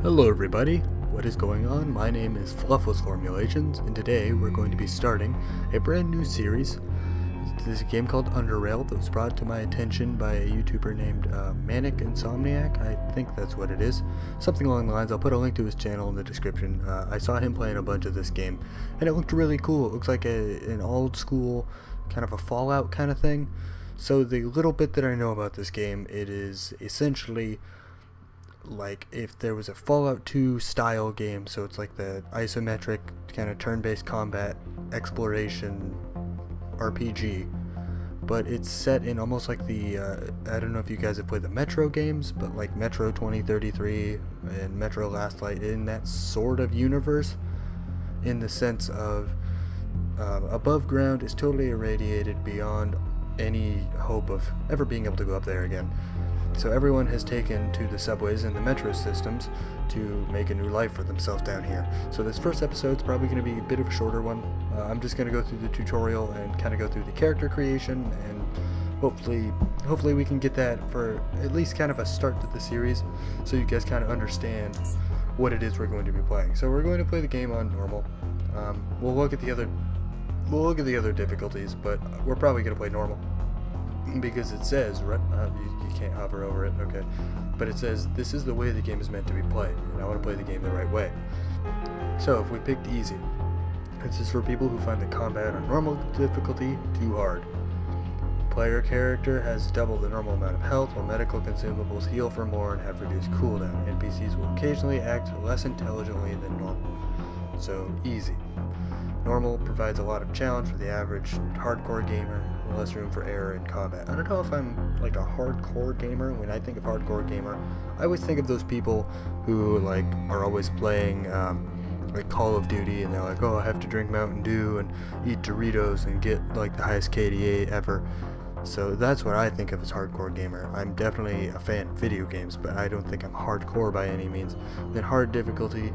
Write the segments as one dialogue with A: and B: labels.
A: Hello everybody, what is going on? My name is Fluffless Formulations, and today we're going to be starting a brand new series. This is a game called UnderRail that was brought to my attention by a YouTuber named Manic Insomniac. I think that's what it is. Something along the lines. I'll put a link to his channel in the description. I saw him playing a bunch of this game, and it looked really cool. It looks like an old school, kind of a Fallout kind of thing. So the little bit that I know about this game, it is essentially like if there was a Fallout 2 style game, so it's like the isometric kind of turn-based combat exploration RPG, but it's set in almost like the I don't know if you guys have played the Metro games, but like Metro 2033 and Metro Last Light, in that sort of universe, in the sense of above ground is totally irradiated beyond any hope of ever being able to go up there again. So everyone has taken to the subways and the metro systems to make a new life for themselves down here. So this first episode is probably going to be a bit of a shorter one. I'm just going to go through the tutorial and kind of go through the character creation, and hopefully we can get that for at least kind of a start to the series, so you guys kind of understand what it is we're going to be playing. So we're going to play the game on normal. We'll look at the other difficulties, but we're probably going to play normal, because it says, you can't hover over it, okay, but it says this is the way the game is meant to be played, and I want to play the game the right way. So if we picked easy, this is for people who find the combat on normal difficulty too hard. Player character has double the normal amount of health, while medical consumables heal for more and have reduced cooldown. NPCs will occasionally act less intelligently than normal. So easy. Normal provides a lot of challenge for the average hardcore gamer, and less room for error in combat. I don't know if I'm like a hardcore gamer. When I think of hardcore gamer, I always think of those people who like are always playing like Call of Duty, and they're like, oh, I have to drink Mountain Dew and eat Doritos and get like the highest KDA ever. So that's what I think of as hardcore gamer. I'm definitely a fan of video games, but I don't think I'm hardcore by any means. Then hard difficulty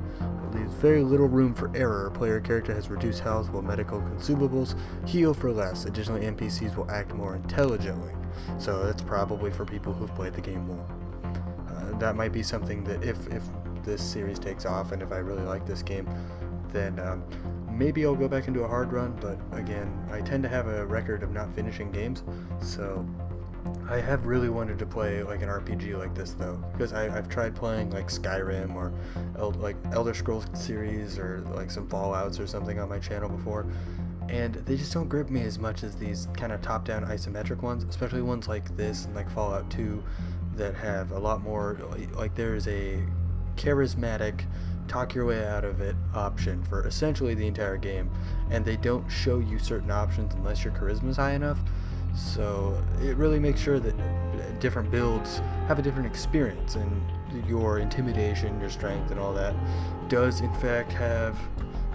A: leaves very little room for error. Player character has reduced health, while medical consumables heal for less. Additionally, NPCs will act more intelligently. So that's probably for people who've played the game more. That might be something that if this series takes off and if I really like this game, then maybe I'll go back into a hard run. But again, I tend to have a record of not finishing games, so I have really wanted to play like an RPG like this though, because I've tried playing like Skyrim or like Elder Scrolls series or like some Fallouts or something on my channel before, and they just don't grip me as much as these kind of top-down isometric ones, especially ones like this and like Fallout 2 that have a lot more, like there's a charismatic talk your way out of it option for essentially the entire game, and they don't show you certain options unless your charisma is high enough. So it really makes sure that different builds have a different experience, and your intimidation, your strength, and all that does in fact have...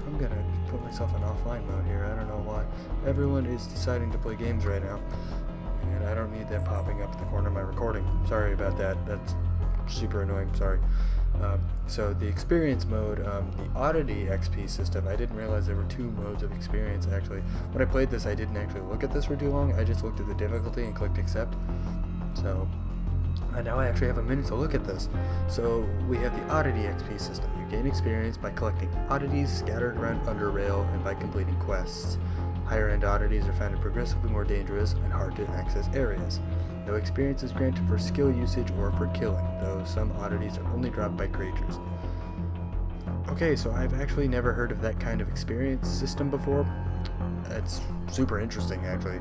A: I'm gonna put myself in offline mode here. I don't know why. Everyone is deciding to play games right now, and I don't need them popping up in the corner of my recording. Sorry about that. That's super annoying. Sorry. So the experience mode, the oddity XP system, I didn't realize there were two modes of experience actually. When I played this, I didn't actually look at this for too long. I just looked at the difficulty and clicked accept. So now I actually have a minute to look at this. So we have the oddity XP system. You gain experience by collecting oddities scattered around UnderRail and by completing quests. Higher end oddities are found in progressively more dangerous and hard to access areas. No experience is granted for skill usage or for killing, though some oddities are only dropped by creatures. Okay, so I've actually never heard of that kind of experience system before. It's super interesting actually.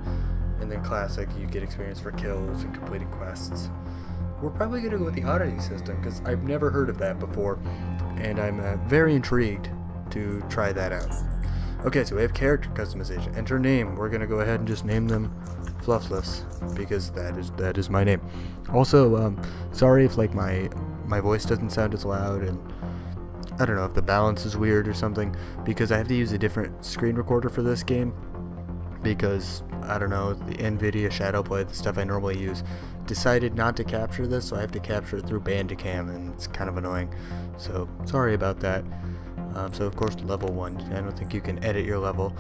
A: And then classic, you get experience for kills and completing quests. We're probably going to go with the oddity system because I've never heard of that before, and I'm very intrigued to try that out. Okay, so we have character customization. Enter name. We're going to go ahead and just name them Fluffless, because that is my name. Also, sorry if like my voice doesn't sound as loud, and I don't know if the balance is weird or something, because I have to use a different screen recorder for this game, because I don't know, the NVIDIA Shadowplay, the stuff I normally use, decided not to capture this, so I have to capture it through Bandicam, and it's kind of annoying. So sorry about that. So of course level 1, I don't think you can edit your level.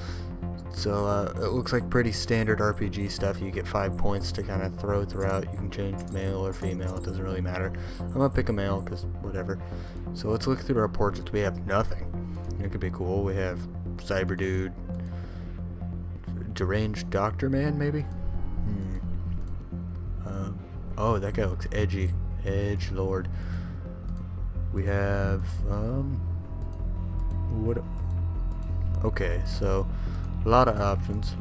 A: So it looks like pretty standard RPG stuff. You get 5 points to kind of throw throughout. You can change male or female, it doesn't really matter. I'm gonna pick a male because whatever. So let's look through our portraits. We have nothing. It could be cool. We have Cyber Dude, Deranged Doctor Man, maybe? Oh, that guy looks edgy. Edge Lord. We have, what? Okay, so a lot of options.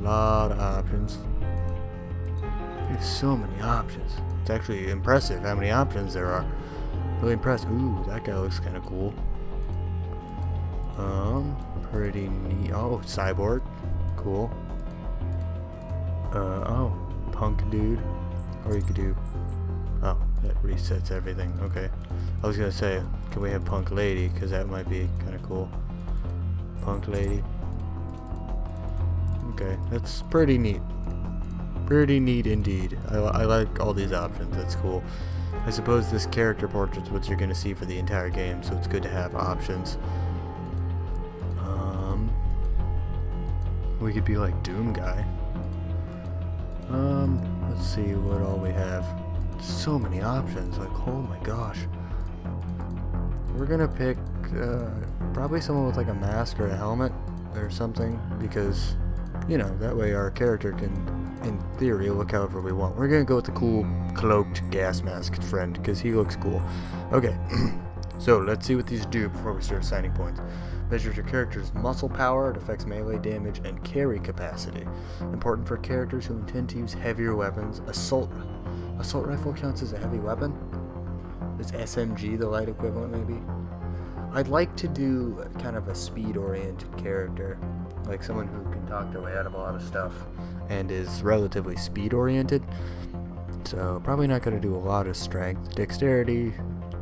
A: There's so many options. It's actually impressive how many options there are. Really impressed. Ooh, that guy looks kind of cool. Pretty neat. Oh, Cyborg. Cool. Oh, Punk Dude. Or you could do... Oh, that resets everything. Okay. I was gonna say, can we have Punk Lady? Because that might be kind of cool. Punk Lady. Okay, that's pretty neat. Pretty neat indeed. I like all these options. That's cool. I suppose this character portrait's what you're gonna see for the entire game, so it's good to have options. We could be like Doom Guy. Let's see what all we have. So many options, like, oh my gosh. We're gonna pick probably someone with like a mask or a helmet or something, because, you know, that way our character can, in theory, look however we want. We're gonna go with the cool cloaked gas masked friend, because he looks cool. Okay, so let's see what these do before we start assigning points. Measures your character's muscle power, it affects melee damage and carry capacity. Important for characters who intend to use heavier weapons. Assault rifle counts as a heavy weapon? Is SMG the light equivalent, maybe? I'd like to do kind of a speed-oriented character, like someone who can talk their way out of a lot of stuff and is relatively speed-oriented. So probably not going to do a lot of strength. Dexterity,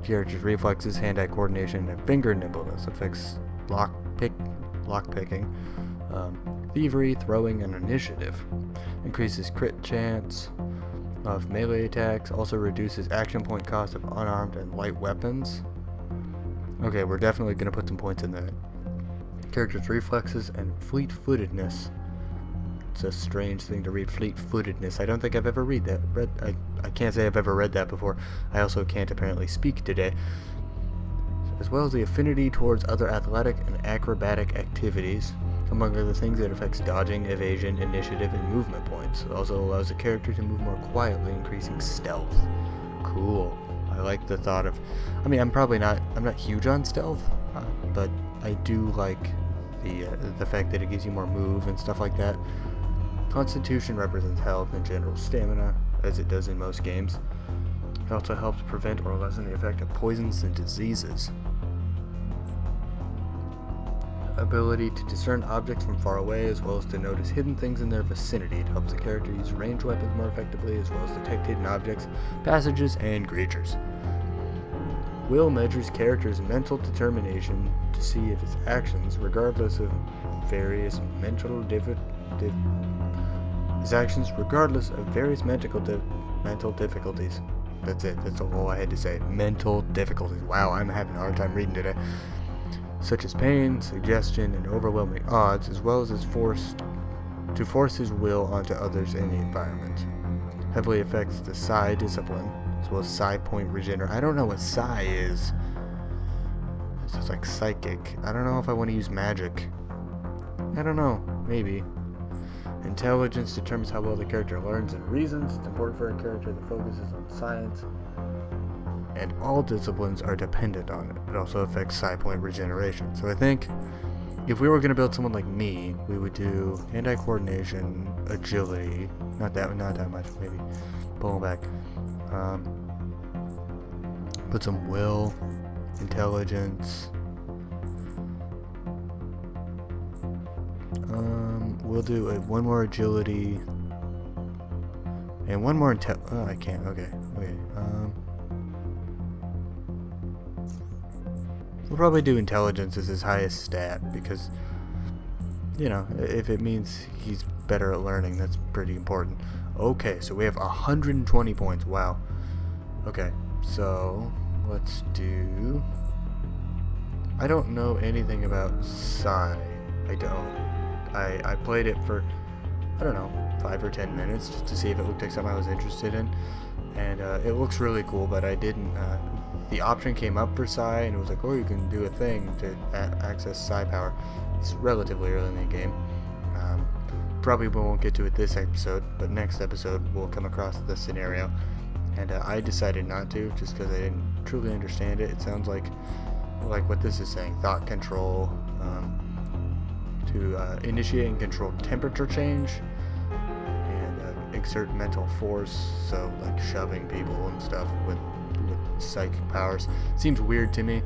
A: character's reflexes, hand-eye coordination, and finger nimbleness affects lockpicking, thievery, throwing, and initiative. Increases crit chance of melee attacks. Also reduces action point cost of unarmed and light weapons. Okay, we're definitely going to put some points in that. Character's reflexes and fleet-footedness. It's a strange thing to read, fleet-footedness. I don't think I've ever read that. I can't say I've ever read that before. I also can't apparently speak today. As well as the affinity towards other athletic and acrobatic activities. Among other things, it affects dodging, evasion, initiative, and movement points. It also allows the character to move more quietly, increasing stealth. Cool. I like the thought of... I mean, I'm not huge on stealth, but I do like the fact that it gives you more move and stuff like that. Constitution represents health and general stamina, as it does in most games. It also helps prevent or lessen the effect of poisons and diseases. Ability to discern objects from far away, as well as to notice hidden things in their vicinity. It helps the character use ranged weapons more effectively, as well as detect hidden objects, passages, and creatures. Will measures character's mental determination to see if his actions, regardless of various mental difficulties. That's it. That's all I had to say. Mental difficulties. Wow, I'm having a hard time reading today. Such as pain, suggestion, and overwhelming odds, as well as his force his will onto others in the environment. Heavily affects the psi discipline, as well as psi point regeneration. I don't know what psi is. It's like psychic. I don't know if I want to use magic. I don't know. Maybe. Intelligence determines how well the character learns and reasons. It's important for a character that focuses on science. And all disciplines are dependent on it. It also affects psi point regeneration. So I think if we were going to build someone like me, we would do hand-eye coordination, agility, not that much, maybe pull back. Put some will, intelligence. We'll do one more agility and one more oh, I can't. Okay. We'll probably do intelligence as his highest stat because, you know, if it means he's better at learning, that's pretty important. Okay, so we have 120 points. Wow. Okay, so let's do... I don't know anything about psi. I don't. I played it for, I don't know, 5 or 10 minutes just to see if it looked like something I was interested in, and it looks really cool, but I didn't, the option came up for Psi, and it was like, oh, you can do a thing to access Psi power. It's relatively early in the game. Probably won't get to it this episode, but next episode we'll come across this scenario, and I decided not to, just because I didn't truly understand it. It sounds like what this is saying, thought control, to initiate and control temperature change, and exert mental force, so like shoving people and stuff with psychic powers. Seems weird to me.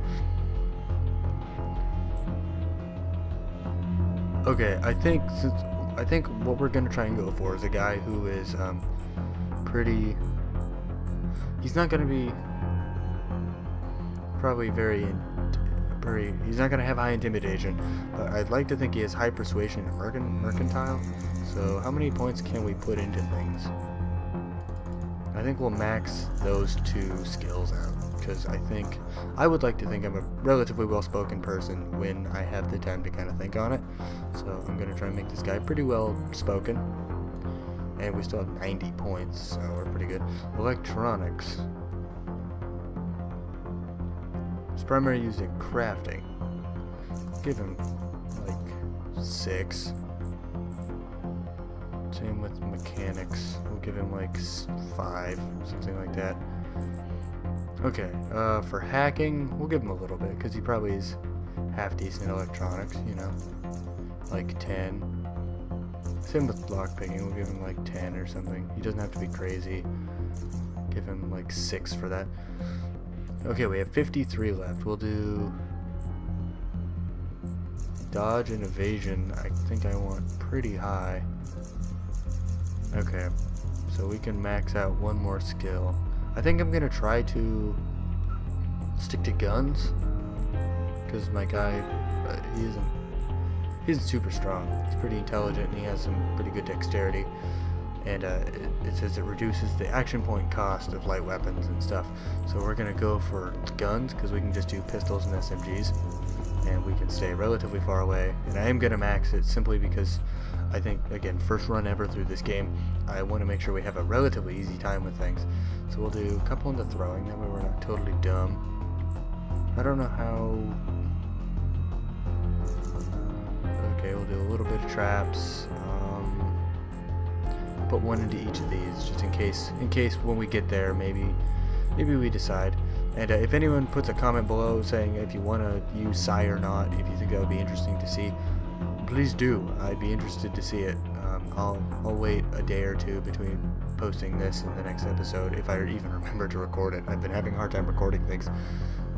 A: Okay, I think what we're gonna try and go for is a guy who is pretty. He's not gonna be probably he's not gonna have high intimidation, but I'd like to think he has high persuasion and mercantile. So how many points can we put into things? I think we'll max those 2 skills out, because I would like to think I'm a relatively well-spoken person when I have the time to kind of think on it. So I'm going to try and make this guy pretty well-spoken. And we still have 90 points, so we're pretty good. Electronics. It's primarily used in crafting. Give him, like, 6. Same with mechanics. We'll give him like 5, something like that. Okay, for hacking, we'll give him a little bit, because he probably is half decent in electronics, you know, like 10. Same with lockpicking, we'll give him like 10 or something. He doesn't have to be crazy. Give him like 6 for that. Okay, we have 53 left. We'll do dodge and evasion. I think I want pretty high. Okay, so we can max out 1 more skill. I think I'm gonna try to stick to guns, because my guy, he isn't super strong. He's pretty intelligent, and he has some pretty good dexterity. And it says it reduces the action point cost of light weapons and stuff. So we're gonna go for guns, because we can just do pistols and SMGs, and we can stay relatively far away. And I am gonna max it simply because I think, again, first run ever through this game, I want to make sure we have a relatively easy time with things. So we'll do a couple into throwing, that way we're not totally dumb. I don't know how. Okay, we'll do a little bit of traps. Put 1 into each of these, just in case when we get there, maybe we decide. And if anyone puts a comment below saying if you want to use Psi or not, if you think that would be interesting to see, please do. I'd be interested to see it. I'll wait a day or 2 between posting this and the next episode, if I even remember to record it. I've been having a hard time recording things.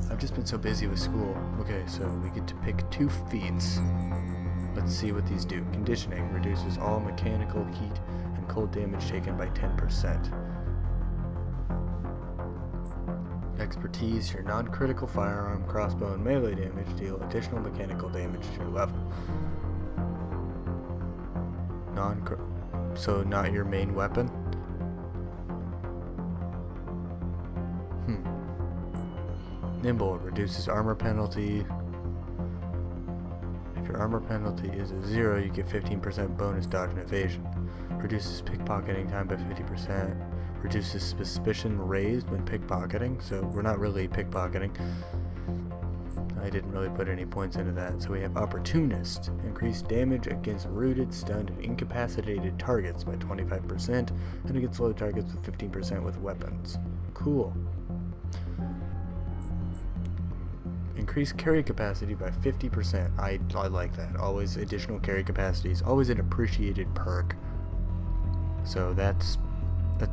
A: I've just been so busy with school. Okay, so we get to pick 2 feats. Let's see what these do. Conditioning reduces all mechanical heat and cold damage taken by 10%. Expertise, your non-critical firearm, crossbow, and melee damage deal additional mechanical damage to your level. So not your main weapon? Nimble reduces armor penalty. If your armor penalty is a 0, you get 15% bonus dodge and evasion. Reduces pickpocketing time by 50%. Reduces suspicion raised when pickpocketing, so we're not really pickpocketing. I didn't really put any points into that. So we have Opportunist. Increased damage against rooted, stunned, and incapacitated targets by 25%, and against low targets with 15% with weapons. Cool. Increased carry capacity by 50%. I like that. Always additional carry capacity is always an appreciated perk. So that's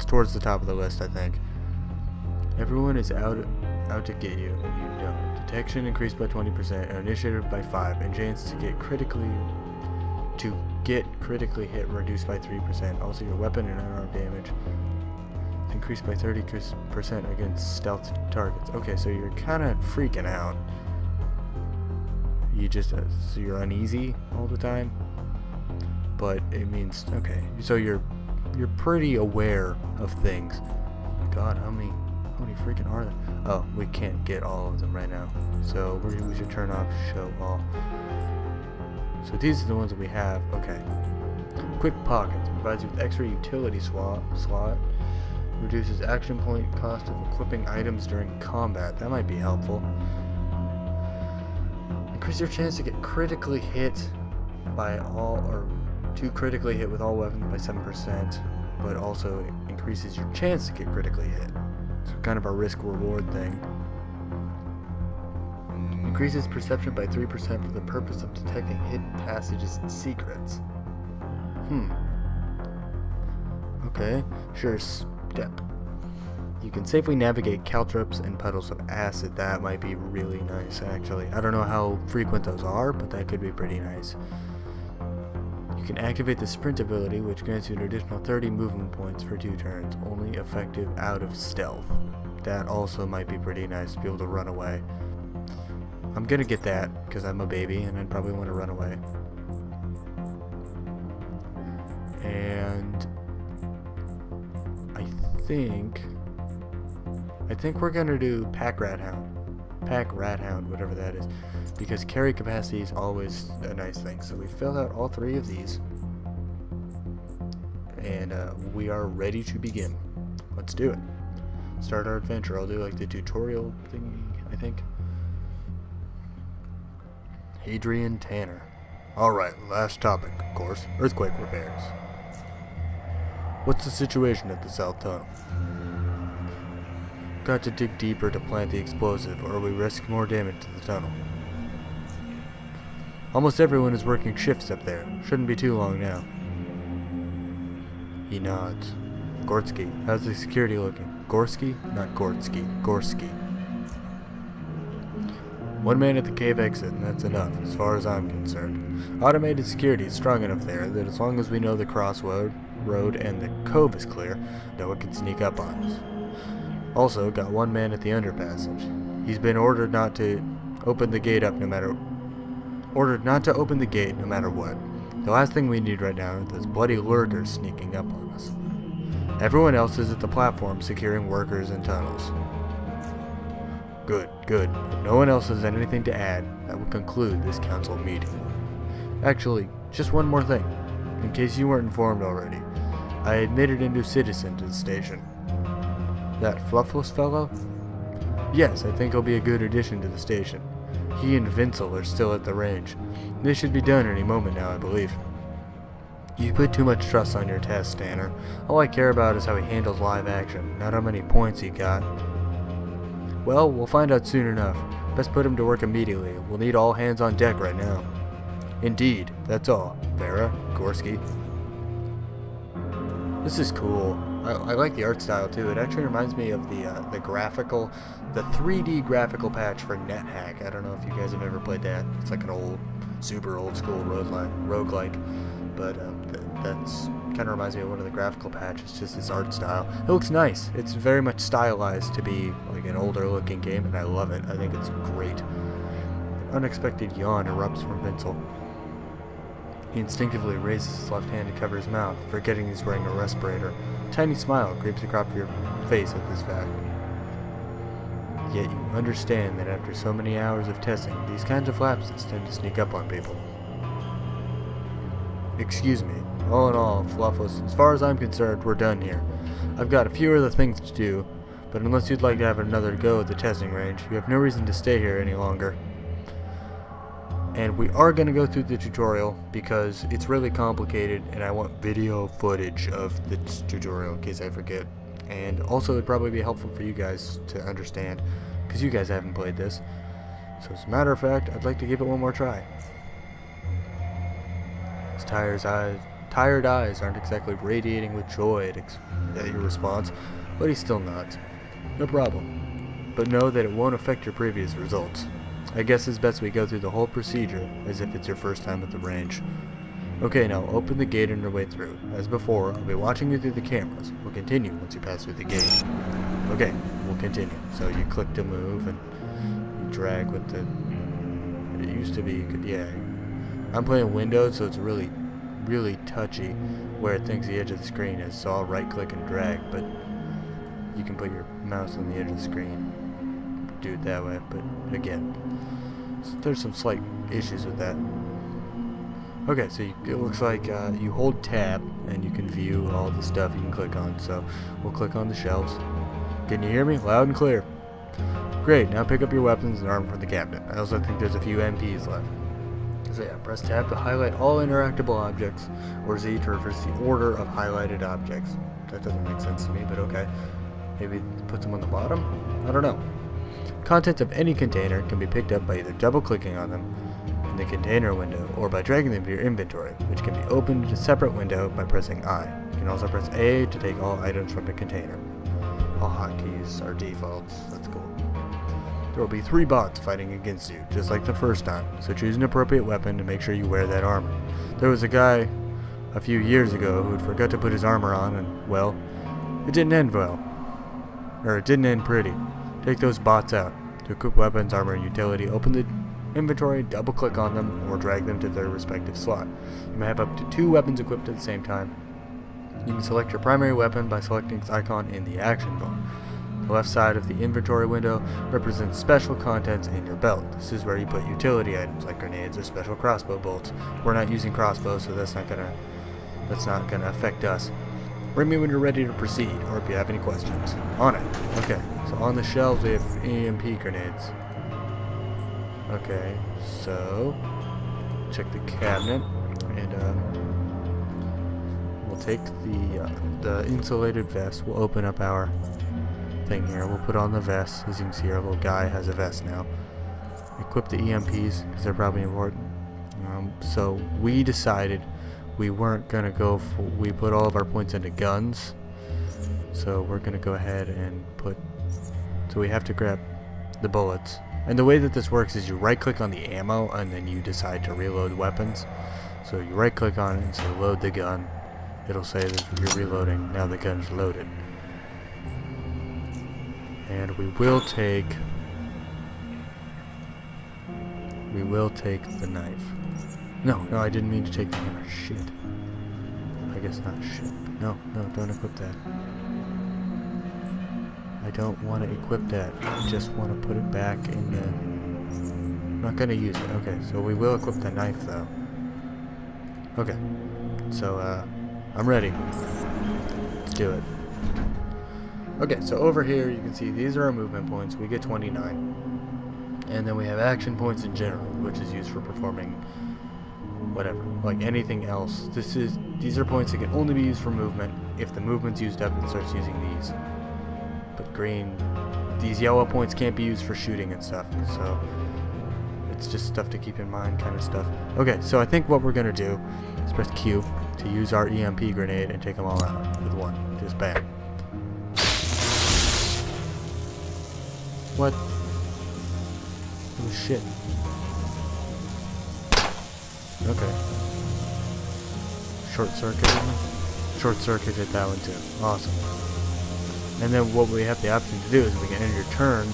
A: towards the top of the list, I think. Everyone is out to get you, and you don't. Detection increased by 20%, and initiative by 5, and chance to get critically hit reduced by 3%. Also, your weapon and unarmed damage is increased by 30% against stealth targets. Okay, so you're kind of freaking out. You just so you're uneasy all the time, but it means okay. So you're pretty aware of things. Oh my God, how many freaking are there? Oh, we can't get all of them right now, so we should turn off show all. So these are the ones that we have. Okay. Quick Pockets provides you with extra utility slot. Reduces action point cost of equipping items during combat. That might be helpful. Increase your chance to get critically hit by all, or to critically hit with all weapons by 7%, but also increases your chance to get critically hit. So kind of a risk-reward thing. Increases perception by 3% for the purpose of detecting hidden passages and secrets. Okay, sure. Step. You can safely navigate caltrops and puddles of acid. That might be really nice, actually. I don't know how frequent those are, but that could be pretty nice. You can activate the sprint ability, which grants you an additional 30 movement points for 2 turns, only effective out of stealth. That also might be pretty nice to be able to run away. I'm gonna get that, because I'm a baby, and I'd probably want to run away. And I think we're gonna do Pack Rat Hound, whatever that is, because carry capacity is always a nice thing. So we filled out all 3 of these, and we are ready to begin. Let's do it. Start our adventure. I'll do like the tutorial thingy, I think. Hadrian Tanner. Alright, last topic, of course. Earthquake repairs. What's the situation at the South Tunnel? Got to dig deeper to plant the explosive, or we risk more damage to the tunnel. Almost everyone is working shifts up there. Shouldn't be too long now. He nods. Gorski, how's the security looking? Gorski? Not Gorski. Gorski. 1 man at the cave exit, and that's enough, as far as I'm concerned. Automated security is strong enough there that as long as we know the crossroad and the cove is clear, no one can sneak up on us. Also, got 1 man at the underpassage. He's been ordered not to open the gate no matter what. The last thing we need right now are those bloody lurkers sneaking up on us. Everyone else is at the platform securing workers and tunnels. Good. If no one else has anything to add, that will conclude this council meeting. Actually, just one more thing. In case you weren't informed already, I admitted a new citizen to the station. That Fluffless fellow? Yes, I think he'll be a good addition to the station. He and Vincel are still at the range. They should be done any moment now, I believe. You put too much trust on your test, Tanner. All I care about is how he handles live action, not how many points he got. Well, we'll find out soon enough. Best put him to work immediately. We'll need all hands on deck right now. Indeed, that's all. Vera, Gorski. This is cool. I like the art style too. It actually reminds me of the 3D graphical patch for NetHack. I don't know if you guys have ever played that. It's like an super old school roguelike, but that's kind of reminds me of one of the graphical patches. Just this art style. It looks nice. It's very much stylized to be like an older looking game, and I love it. I think it's great. An unexpected yawn erupts from Vincel. He instinctively raises his left hand to cover his mouth, forgetting he's wearing a respirator. A tiny smile creeps across your face at this fact. Yet you understand that after so many hours of testing, these kinds of lapses tend to sneak up on people. Excuse me. All in all, Fluffless, as far as I'm concerned, we're done here. I've got a few other things to do, but unless you'd like to have another go at the testing range, you have no reason to stay here any longer. And we are going to go through the tutorial because it's really complicated and I want video footage of the tutorial in case I forget. And also it'd probably be helpful for you guys to understand because you guys haven't played this. So as a matter of fact, I'd like to give it one more try. His tired eyes aren't exactly radiating with joy at your response, but he still nods. No problem. But know that it won't affect your previous results. I guess it's best we go through the whole procedure as if it's your first time at the range. Okay, now open the gate on your way through. As before, I'll be watching you through the cameras. We'll continue once you pass through the gate. Okay, we'll continue. So you click to move and you drag with the... It used to be you could... Yeah. I'm playing Windows, so it's really touchy where it thinks the edge of the screen is. So I'll right click and drag, but you can put your mouse on the edge of the screen. Do it that way, but again, there's some slight issues with that. Okay, so it looks like you hold tab and you can view all the stuff you can click on. So we'll click on the shelves. Can you hear me? Loud and clear. Great, now pick up your weapons and armor from the cabinet. I also think there's a few MPs left. So yeah, press tab to highlight all interactable objects, or Z to reverse the order of highlighted objects. That doesn't make sense to me, but okay. Maybe put them on the bottom? I don't know. Contents of any container can be picked up by either double-clicking on them in the container window, or by dragging them to your inventory, which can be opened in a separate window by pressing I. You can also press A to take all items from the container. All hotkeys are defaults. That's cool. There will be 3 bots fighting against you, just like the first time, so choose an appropriate weapon to make sure you wear that armor. There was a guy a few years ago who forgot to put his armor on, and, well, it didn't end well. Or it didn't end pretty. Take those bots out. To equip weapons, armor, and utility, open the inventory, double-click on them, or drag them to their respective slot. You may have up to 2 weapons equipped at the same time. You can select your primary weapon by selecting its icon in the action bar. The left side of the inventory window represents special contents in your belt. This is where you put utility items like grenades or special crossbow bolts. We're not using crossbows, so that's not gonna affect us. Bring me when you're ready to proceed, or if you have any questions. On it. Okay, so on the shelves we have EMP grenades. Okay, so check the cabinet, and we'll take the insulated vest. We'll open up our thing here. We'll put on the vest. As you can see, our little guy has a vest now. Equip the EMPs because they're probably important. So we decided we weren't gonna go for. We put all of our points into guns. So we're gonna go ahead and put. So we have to grab the bullets. And the way that this works is you right-click on the ammo and then you decide to reload weapons. So you right-click on it and say load the gun. It'll say that you're reloading. Now the gun's loaded. And we will take the knife. No, I didn't mean to take the hammer. Shit. I guess not shit. No, don't equip that. I don't want to equip that. I just want to put it back in the... I'm not going to use it. Okay, so we will equip the knife though. Okay. So, I'm ready. Let's do it. Okay, so over here you can see these are our movement points. We get 29. And then we have action points in general, which is used for performing whatever, like anything else. These are points that can only be used for movement. If the movement's used up, it starts using these. But these yellow points can't be used for shooting and stuff. So it's just stuff to keep in mind, kind of stuff. Okay, so I think what we're gonna do is press Q to use our EMP grenade and take them all out with one. Just bam. What? Oh shit. Okay. Short-circuited that one too. Awesome. And then what we have the option to do is we can end your turn.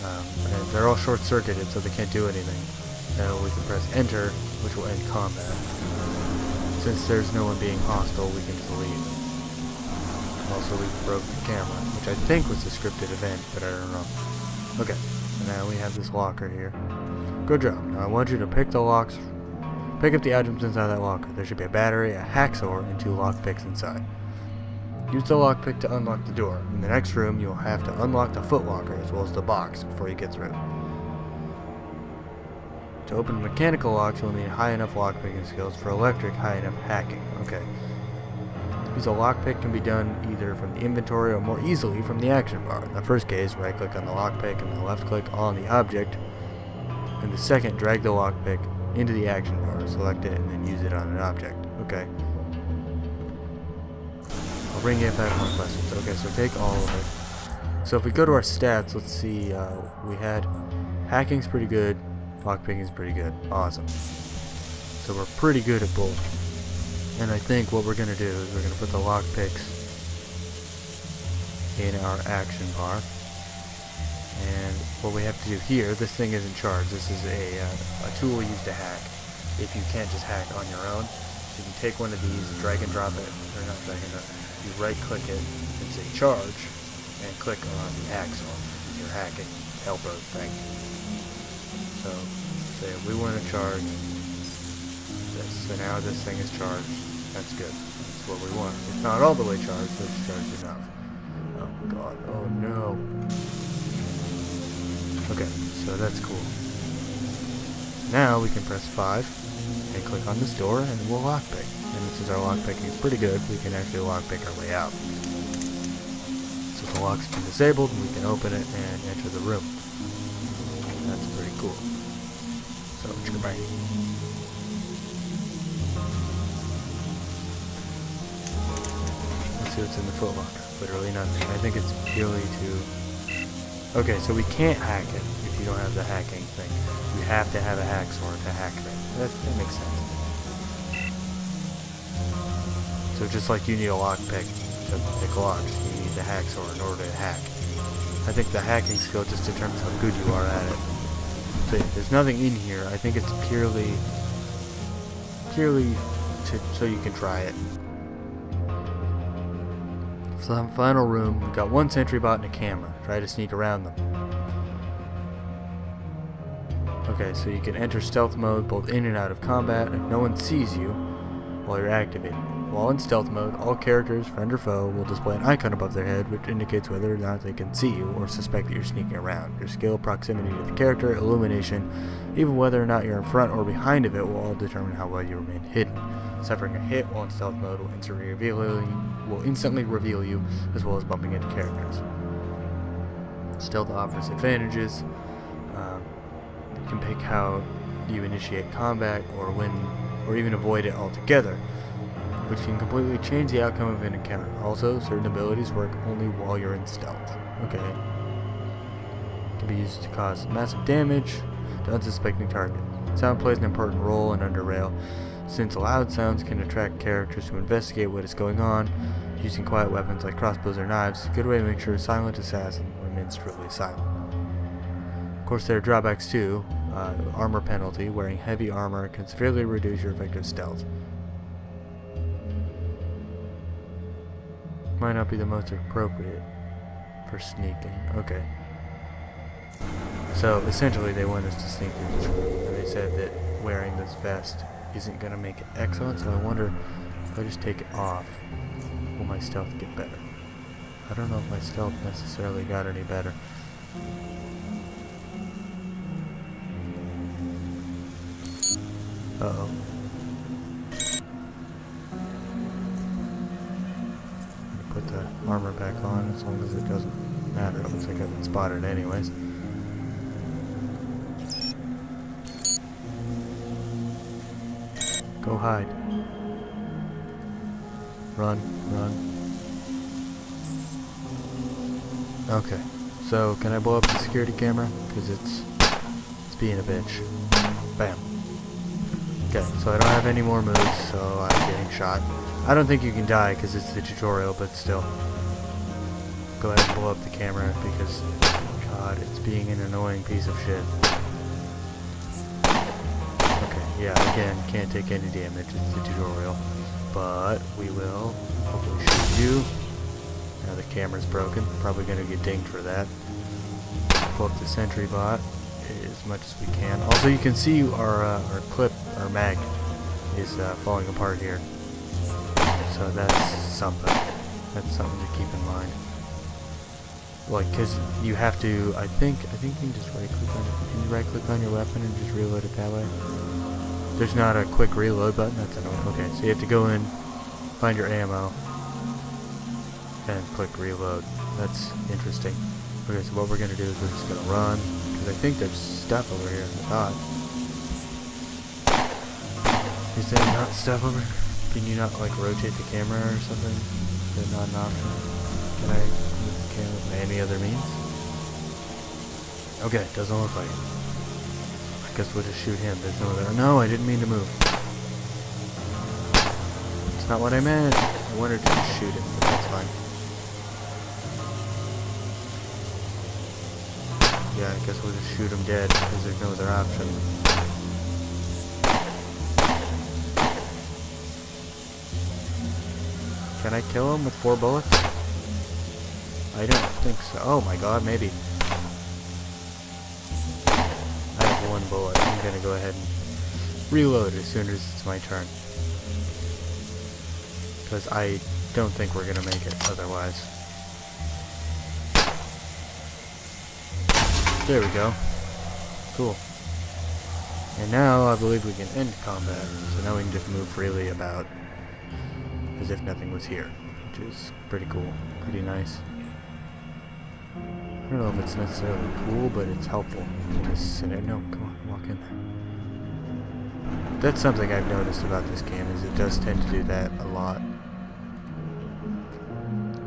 A: And they're all short-circuited, so they can't do anything. And we can press enter, which will end combat. Since there's no one being hostile, we can just leave. Also, we broke the camera, which I think was a scripted event, but I don't know. Okay, so now we have this locker here. Good job. Now I want you to pick up the items inside that locker. There should be a battery, a hacksaw, and 2 lockpicks inside. Use the lockpick to unlock the door. In the next room, you'll have to unlock the footlocker as well as the box before you get through. To open mechanical locks, you'll need high enough lockpicking skills. For electric, high enough hacking. Okay. Use a lockpick can be done either from the inventory or more easily from the action bar. In the first case, right-click on the lockpick and then left-click on the object. In the second, drag the lockpick into the action bar, select it, and then use it on an object. Okay. I'll bring you if I have more questions. Okay, so take all of it. So if we go to our stats, let's see, we had hacking's pretty good, lockpicking's pretty good. Awesome. So we're pretty good at both. And I think what we're going to do is we're going to put the lockpicks in our action bar. And what we have to do here, this thing isn't charged. This is a tool used to hack. If you can't just hack on your own, so you can take one of these, drag and drop it, or not drag and drop it. You right click it and say charge, and click on the hacksaw. Your hacking helper thing. So say we want to charge this. So now this thing is charged. That's good. That's what we want. It's not all the way charged, but it's charged enough. Oh god. Oh no. Okay, so that's cool. Now we can press 5 and click on this door and we'll lockpick. And since our lockpicking is pretty good, we can actually lockpick our way out. So the lock's been disabled and we can open it and enter the room. That's pretty cool. So, bang. Let's see what's in the footlocker. Literally nothing. I think it's purely to... Okay, so we can't hack it if you don't have the hacking thing. You have to have a hack sword to hack it. That makes sense. So just like you need a lockpick to pick locks, you need the hack sword in order to hack. I think the hacking skill just determines how good you are at it. So there's nothing in here. I think it's purely so you can try it. So the final room, we've got one sentry bot and a camera. Try to sneak around them. Okay, so you can enter stealth mode both in and out of combat if no one sees you while you're activating it. While in stealth mode, all characters, friend or foe, will display an icon above their head which indicates whether or not they can see you or suspect that you're sneaking around. Your skill, proximity to the character, illumination, even whether or not you're in front or behind of it will all determine how well you remain hidden. Suffering a hit while in stealth mode will instantly reveal you, as well as bumping into characters. Stealth offers advantages. You can pick how you initiate combat or when, or even avoid it altogether, which can completely change the outcome of an encounter. Also, certain abilities work only while you're in stealth. Okay. Can be used to cause massive damage to unsuspecting targets. Sound plays an important role in UnderRail, since loud sounds can attract characters to investigate what is going on. Using quiet weapons like crossbows or knives, a good way to make sure a silent assassin remains strictly silent. Of course, there are drawbacks too. Armor penalty. Wearing heavy armor can severely reduce your effective stealth. Might not be the most appropriate for sneaking. Okay. So essentially they want us to sneak through this room, and they said that wearing this vest isn't going to make it excellent, so I wonder if I just take it off, will my stealth get better? I don't know if my stealth necessarily got any better. Uh-oh. Put the armor back on as long as it doesn't matter. It looks like I've been spotted anyways. Go hide. Run, run. Okay, so can I blow up the security camera? Because it's being a bitch. Bam. Okay, so I don't have any more moves, so I'm getting shot. I don't think you can die because it's the tutorial, but still. Go ahead and blow up the camera because, God, it's being an annoying piece of shit. Okay, yeah, again, can't take any damage, it's the tutorial. But we will hopefully shoot you. Now the camera's broken, probably going to get dinged for that. Pull up the sentry bot as much as we can. Also, you can see our clip, our mag, is falling apart here. So that's something. That's something to keep in mind. Like, cause you have to. I think you can just right click on it. Can you right click on your weapon and just reload it that way? There's not a quick reload button. That's annoying. Okay, so you have to go in, find your ammo, and click reload. That's interesting. Okay, so what we're gonna do is we're just gonna run, because I think there's stuff over here. I thought. Is there not stuff over here? Can you not, like, rotate the camera or something? Is that not an option? Can I move the camera by any other means? Okay, doesn't look like it. I guess we'll just shoot him. There's no other... No, I didn't mean to move. It's not what I meant. I wanted to just shoot him, but that's fine. Yeah, I guess we'll just shoot him dead, because there's no other option. Can I kill him with 4 bullets? I don't think so. Oh my god, maybe. I have 1 bullet. I'm gonna go ahead and reload as soon as it's my turn. Because I don't think we're gonna make it otherwise. There we go. Cool. And now I believe we can end combat. So now we can just move freely about as if nothing was here. Which is pretty cool. Pretty nice. I don't know if it's necessarily cool, but it's helpful. No, come on, walk in there. That's something I've noticed about this game, is it does tend to do that a lot.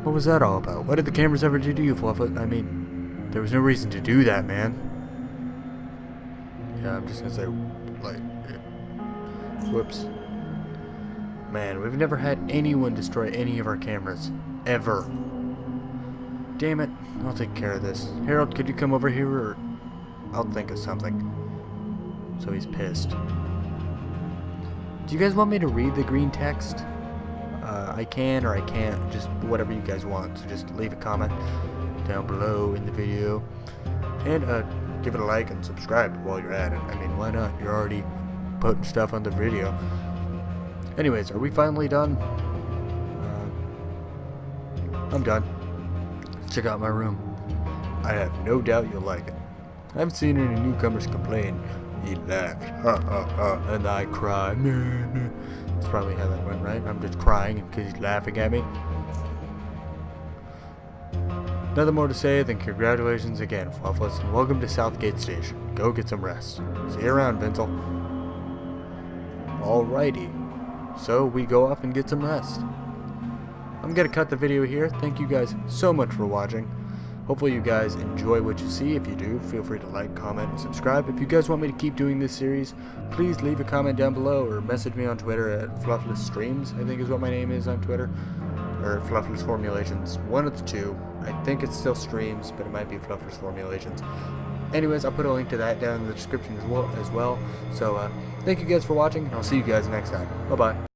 A: What was that all about? What did the cameras ever do to you, Flufflet? I mean, there was no reason to do that, man. Yeah, I'm just gonna say, like, whoops. Man, we've never had anyone destroy any of our cameras. Ever. Damn it. I'll take care of this. Harold, could you come over here, or I'll think of something. So he's pissed. Do you guys want me to read the green text? I can or I can't, just whatever you guys want. So just leave a comment down below in the video. And give it a like and subscribe while you're at it. I mean, why not? You're already putting stuff on the video. Anyways, are we finally done? I'm done. Let's check out my room. I have no doubt you'll like it. I haven't seen any newcomers complain. He laughed, ha ha ha, and I cried. That's probably how that went, right? I'm just crying because he's laughing at me. Nothing more to say than congratulations again, Fluffless, and welcome to Southgate Station. Go get some rest. See you around, Vincel. Alrighty. So we go off and get some rest. I'm gonna cut the video here. Thank you guys so much for watching. Hopefully you guys enjoy what you see. If you do, feel free to like, comment, and subscribe. If you guys want me to keep doing this series, please leave a comment down below or message me on Twitter at Fluffless Streams, I think is what my name is on Twitter. Or Fluffless Formulations. One of the two. I think it's still Streams, but it might be Fluffless Formulations. Anyways, I'll put a link to that down in the description as well. So, thank you guys for watching, and I'll see you guys next time. Bye-bye.